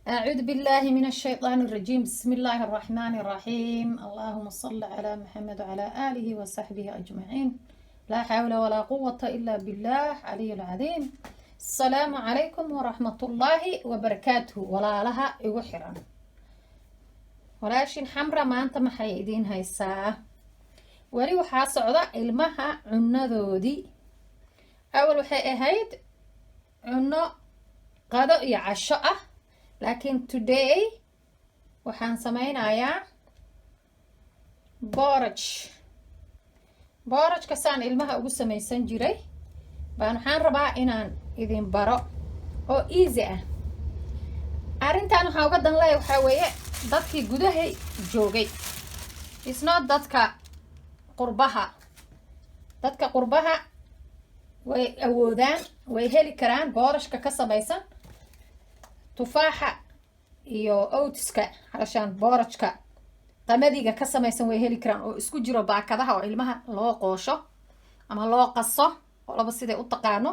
أعوذ بالله من الشيطان الرجيم. بسم الله الرحمن الرحيم. اللهم صل على محمد وعلى آله وصحبه أجمعين. لا حول ولا قوة إلا بالله علي العظيم. السلام عليكم ورحمة الله وبركاته. ولا لها يوحرا ولاشين حمرا ما أنت محيدين هاي الساعة ولي وحا صعدا ilmaha cunadoodii awal waxay ahayd cuno qado iyo casho ah laakiin today waxaan sameynayaa booraj kasaan ilmaha ugu sameysan jiray baan waxaan rabaa inaan idin baro oo easy ah. arrintan waxaa uga dan leeyahay waxaa weeye dadkii gudahay joogay isnoo dadka qurbaha way awoodaan way heli karaan boorashka ka samaysan tufaaxa iyo oatska halashaan boorajka qamadiga ka samaysan way heli karaan oo isku jiro baakadaha oo ilmaha loo qoosho ama loo qaso oo laba siday u taqaano.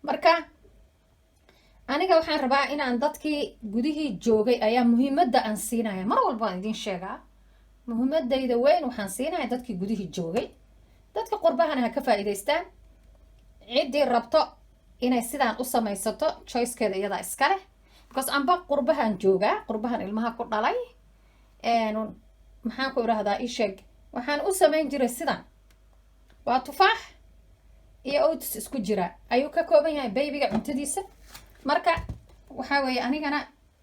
marka aniga waxaan rabaa inaan dadkii gudihii joogay ayaa muhiimadda aan siinaya mar walba aan idin sheegaa muhiimadayda weyn waxaan siinayaa dadkii gudihii joogay. dadka qurbahana ha ka faa'iidaystaan ciddii rabto inay sidaan u samaysato choicekeeda iyada iska leh because amba qurbahan joogaa qurbahan ilmaha ku dhalay maxaan ku idhaahdaa isheeg waxaan u samayn jiray sidan waa tufaax iyo oats isku jira ayuu ka kooban yahay baybiga cuntadiisa. marka waxaa weeye anigana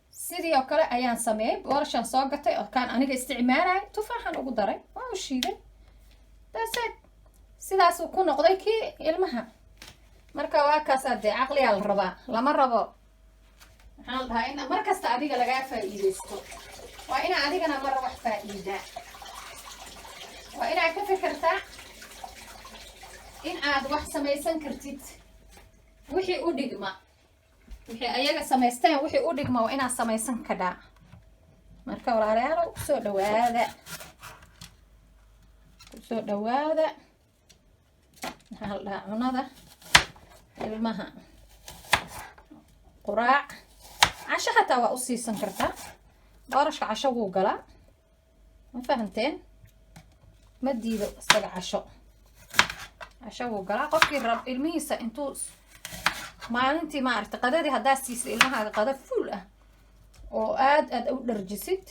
sidii oo kale ayaan sameeyey boorashaan soo gatay oo kaan aniga isticmaalaya tufaaxan ugu daray waa u shiiday daseed sidaasuu ku noqday kii ilmaha. marka waa kaasaa dee caqliyaa la rabaa lama rabo maxaan dhahaa in mar kasta adiga lagaa faa'iidaysto waa inaa adigana mar wax faa'iidaa waa inaad ka fikirtaa in aad wax samaysan kartid wixii u dhigma wixii ayaga samaysteen wixii u dhigma waa inaad samaysan kadhaa. marka walaalayaal kusoo dhawaada maxaa la dhahaa cunada ilmaha quraac casho hataa waa u siisan kartaa boorashka casho wuu galaa ma fahanteen ma diido isaga casho wuu galaa qofkii rab ilmihiisa intuu maalintii maaragtay qadadii haddaa siisay ilmahaaga qada full ah oo aad u dharjisid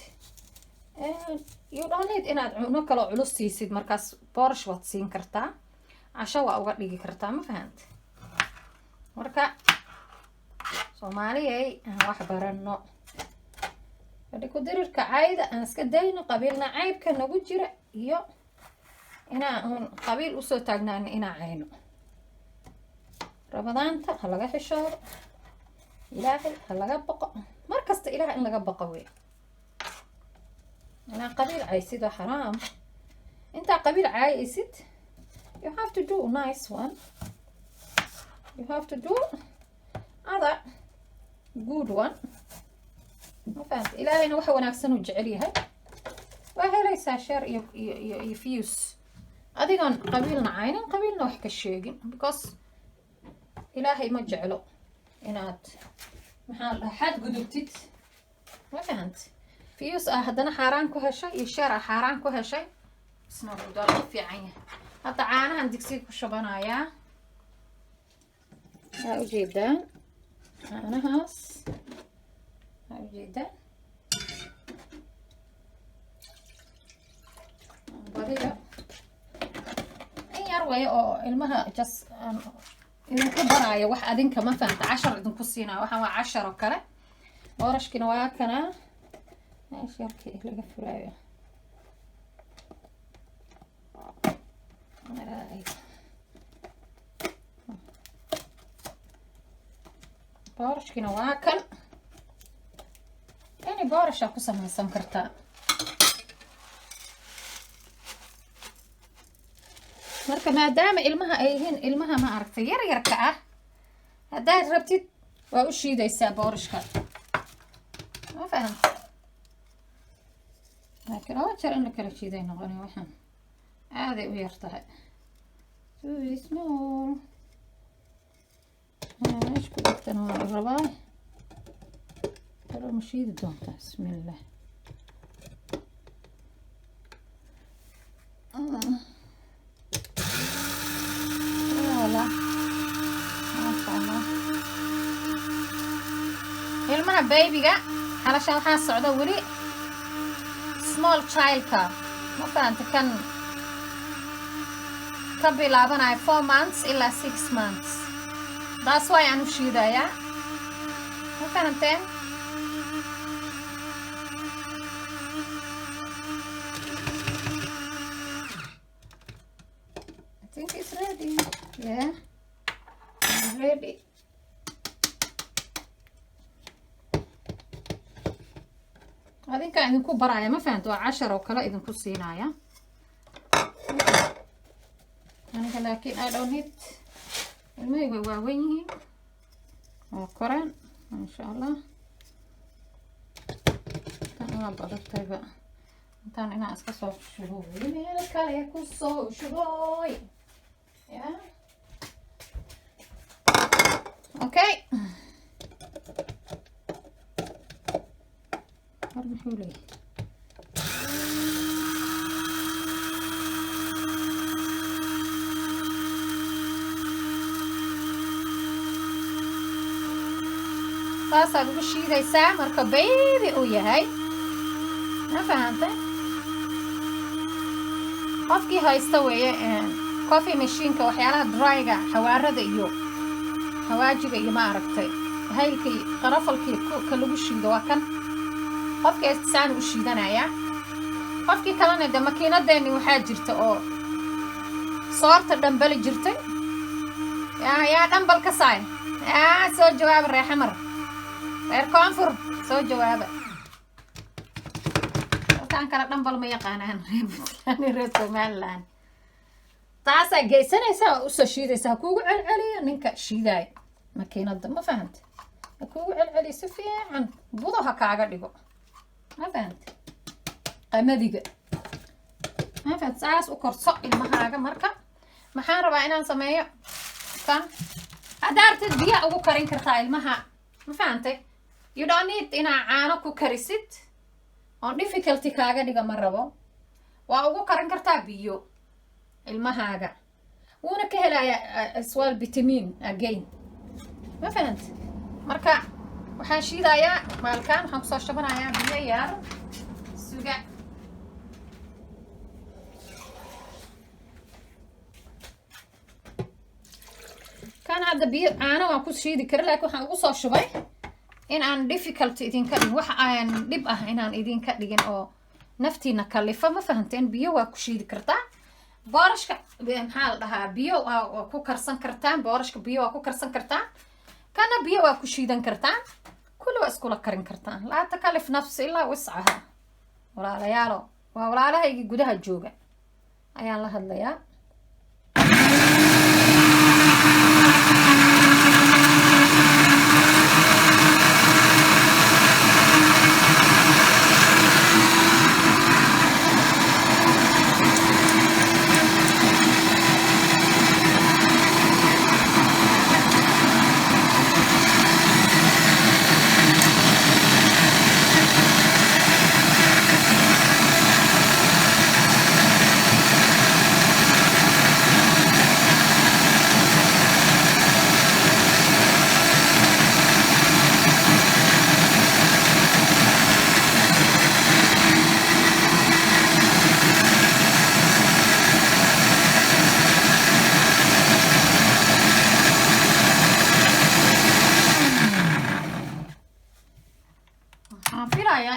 you don't need inaad cuno kaloo culus siisid markaas boorash waad siin kartaa casho waa uga dhigi kartaa ma fahanta. marka soomaaliyay aan wax barano fadhi ku dirirka cayda aan iska dayno qabiilna caybka nagu jira iyo inaan qabiil usoo taagnaano inaan cayno. ramadaanta ha laga xishoodo ilaahay ha laga baqo mar kasta ilaah in laga baqo wey inaa qabiil caysid waa xaraam. intaa qabiil caayaysid you have to do a nice one you have to do other good one ma fahanta ilaahayna waxa wanaagsan uu jecel yahay waa helaysaa sheer iyo views adigoon qabiilna caynin qabiilna wax ka sheegin because ilaahay ma jeclo inaad maxaa la dhahaa xad gudubtid ma fahanta views haddana xaaraan ku heshay iyo sheer xaaraan ku heshay isna wuu doon u fiican yahay. hadda caanahan digsiga ku shubanayaa ها ujeedaan caanahaas ها ujeedaan badiyo in yar way oo ilmaha just idinku baraayo wax adinka ma fahanta cashar idinku siinaayo waxaan waa cashar oo kale. boorashkina waa kana meesha yarkii laga furaayo boorashkina waa kan yani boorashaa ku samaysan kartaa. marka maadaama ilmaha ay yihiin ilmaha ma aragtay yaryarka ah haddaad rabtid waa u shiidaysaa boorashka ma fahanta laakiin oo jar in la kala shiiday noqoni waxaan aaday u yar tahay too small ايش كنت انا الرباع ترى مشيد دون بسم الله والله ما شاء الله ilmaha babyga halashan waxaa socda weli small child ka ma fahanta kan ka bilaabanayo 4 months ilaa 6 months taas waa aan u shiidayaa ma fahanteen I think it's ready. Yeah, it's ready. adinka idinku baraya ma fahanto waa 10 oo kale idinku siinaya aniga laakiin I don't need ilmahayga waa weyn yihiin oo koraan insha Allah tan waa badatayba intaan inaan iska soo shubo meel kale ku soo shuboy yeah okay محولي صاصة بشي ذي ساعة مركب بيبي وياهي ما فهمت قفكي هاي استوي كوفي ماشين كوحيالها درايقة حوارد ايو حواجب ايو ما عرفتي هاي الكي قرفلكي كلو بشي دواكن qofka istaan u shiidanaya qofkii kalena de makiinadeeni waxaa jirta oo soorta dhambal jirtay yaa dhambal ka saay soo jawaab reexamar reer koonfur soo jawaaba tan kala dhambal ma yaqaanaan reer Somaliland taasa geysanaysa u soo shiidaysa kuugu celceliya ninka shiiday makiinada ma fahantay kuugu celceliya si fiican budaha kaaga dhigo ما فهمت قمديقة ما فهمت ساس وكرصق المهاجة مركب محان ربع إنا نسميه كان أدارت البيئة أو كرين كرتاي المها ما فهمتي you don't need إنا عانك وكريست on difficulty كاجا ديجا مرة بو وأو كرين كرتاي بيو المهاجة ونا كهلا سوال فيتامين again ما فهمت مركب waxaan shiidayaa maalkaan waxaan kusoo shabanayaa biyo yar suga kan hadda biyo caano waan ku shiidi kara laakiin waxaan ugu soo shubay in aan difficult idinka dhigin wax aan dhib ah inaan idinka dhigin oo naftiina kalifa ma fahanteen biyo waa ku shiidi kartaa boorashka maxaa la dhahaa biyo waa ku karsan kartaan boorashka biyo waa ku karsan kartaan kana biyo waa ku shiidan kartaan كله اسكولا كرين كرتان لا تكلف نفس إلا وسعها ولا ليالو ولا لها يجي جودها الجوجة أيان لها الليال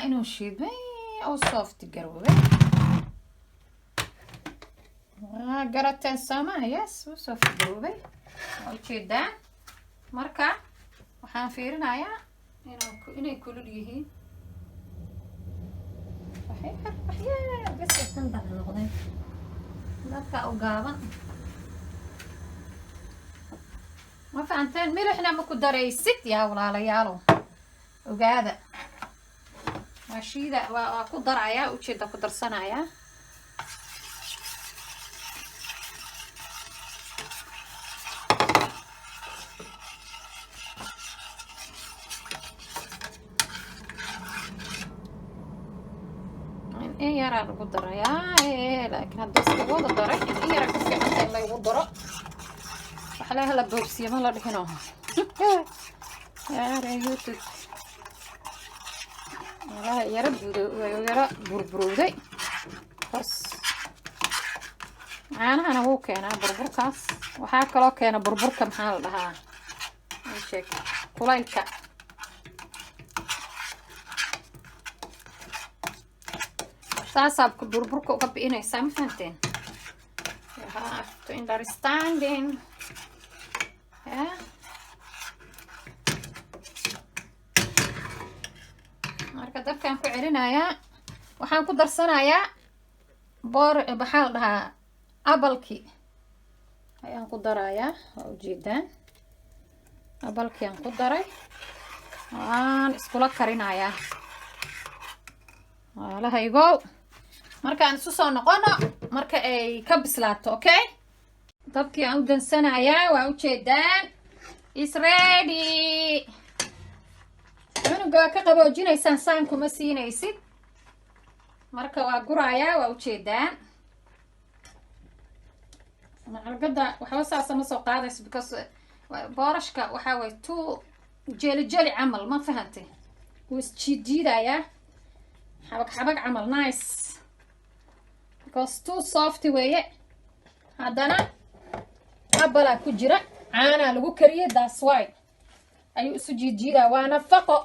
inuu shiidmay oo soft garoobay garateen samaayas oo soft garoobay oo jeedaan marka waxaan fiirinayaa inay kulul yihiin waxay bas tan noqday marka u gaaban ma fahanteen milixna ma ku daraysid yaa walaalayaalo ogaada واشيدا وأقدر عيا وشيدا قدر صنايا إيه يا رب قدرة يا لكن هذا سكوا قدرة إيه يا رب في عندي الله يقدره وحلاها لبوبسي ما الله دحينه يا ريوتك والله يا رب يا رب بربرودي بس أنا هو كأنا بربر كاس وحاكلو كأنا بربر كم حال لها شيء كلايكا ساساب بربر كوب إني سامفنتين you have to understanding yeah marka dabkaan ku celinayaa waxaan ku darsanayaa baxaan dhahaa abalkii ayaan ku darayaa waa ujeedaan abalkii aan ku daray waan iskula karinayaa walahaygow markaan isu soo noqono marka ay ka bislaato okay dabkii aan u dansanayaa waa ujeedaan is ready cunuga ka qaboojinaysaan saan kuma siinaysid marka waa gurayaa waa ujeedaan macalgada waxba saasa ma soo qaadayso because boorashka waxaa way tu jeli camal ma fahantay wuu isjiijiidayaa xabag camal nice because too soft weeye haddana abalaa ku jira caanaa lagu kariyay that's why ayuu isu jiijiidaa waa nafaqo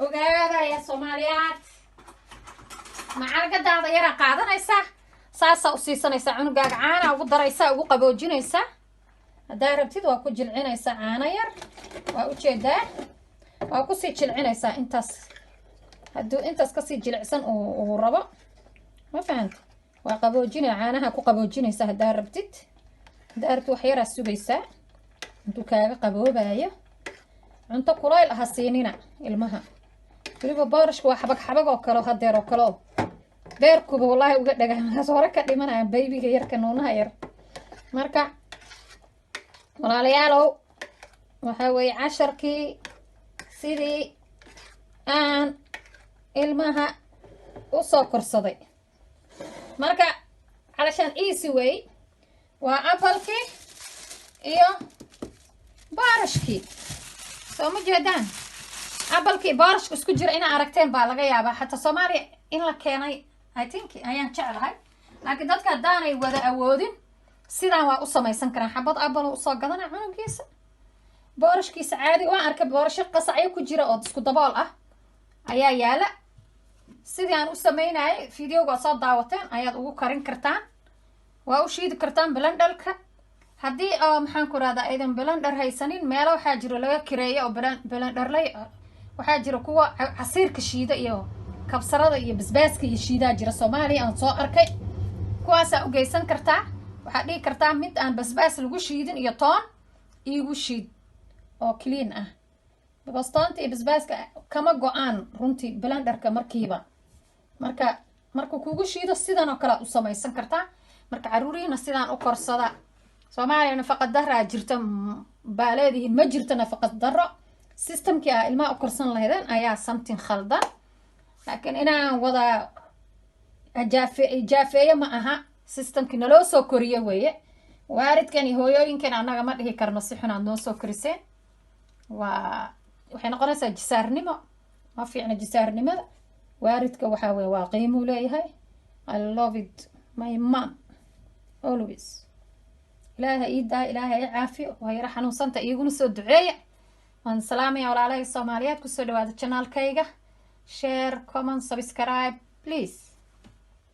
ogaadaya soomaaliyaad macalgadaada yaraa qaadanaysaa saasaa u siisanaysaa cunugaaga caanaa ugu daraysaa ugu qaboojinaysaa haddaa rabtid waa ku jilcinaysaa caano yar waa ujeedaa waa kusii jilcinaysaa intaas hadduu intaas kasii jilicsan uu rabo ma fahanta waa qaboojinaya caanaha ku qaboojinaysaa haddaa rabtid haddaa rabtid wax yaraa sugaysaa intuu kaaga qaboobayo cunto kulayl aha siinina ilmaha weliba boorashka waa xabag oo kale hadeer oo kale beerkuba wallaahi uga dhagaamaas hore ka dhimanaya baybiga yarka nuunaha yar marka walaalayaalow waxaa weeye casharkii sidii aan ilmaha u soo korsaday marka calashaan easy way waa apalkii iyo boorashkii soo ma jeedaan abalkii boorashka isku jira inaa aragteen baa laga yaabaa xataa soomaaliya in la keenay I think ayaan jeclahay laakiin dadka haddaanay wada awoodin sidaan waa u samaysan karaan xabad abalo usoo gadana cunugiisa boorashkiisa caadi waan arkay boorasho qasacyo ku jira oo isku dabool ah ayaa yaala sidii aan u samaynayay videoga soo daawateen ayaad ugu karin kartaan waa u shiidi kartaan blenderka haddii maxaan ku rahdaa aydan blender haysanin meelo waxaa jiro laga kireeyo oo blenderlay waxaa jira kuwa casiirka shiida iyo kabsarada iyo basbaaska iyo shiidaa jira Soomaaliya aan soo arkay kuwaasaa u geysan kartaa waxaad dhihi kartaa mid aan basbaas lagu shiidin iyo toon iigu shiid oo clean ah because toonta iyo basbaaska kama go-aan runtii blenderka markiiba marka kugu shiido sidan oo kale u samaysan kartaa marka caruuriina sidaan u korsada Soomaaliya nafaqad darra jirta baaleedihiin ma jirto nafaqad darro systemkii ah ilmaha u korsan lahaydeen ayaa something khaldan laakiin inaan wada jaafeeyo ma aha systemkii naloo soo koriyo weeye waalidkan iyo hooyooyinkan annaga ma dhihi karno si xun aad noo soo koriseen waxay noqonaysaa jisaarnimo ma fiicna jisaarnimada waalidka waxaa weeye waa qiimuu leeyahay I love it my mom always ilaahay ii daa ilaahay ii caafiyo waa yara xanuunsanta iiguna soo duceeya waan salaamaya walaalahay Soomaaliyeed ku soo dhawaada channelkayga share comment subscribe please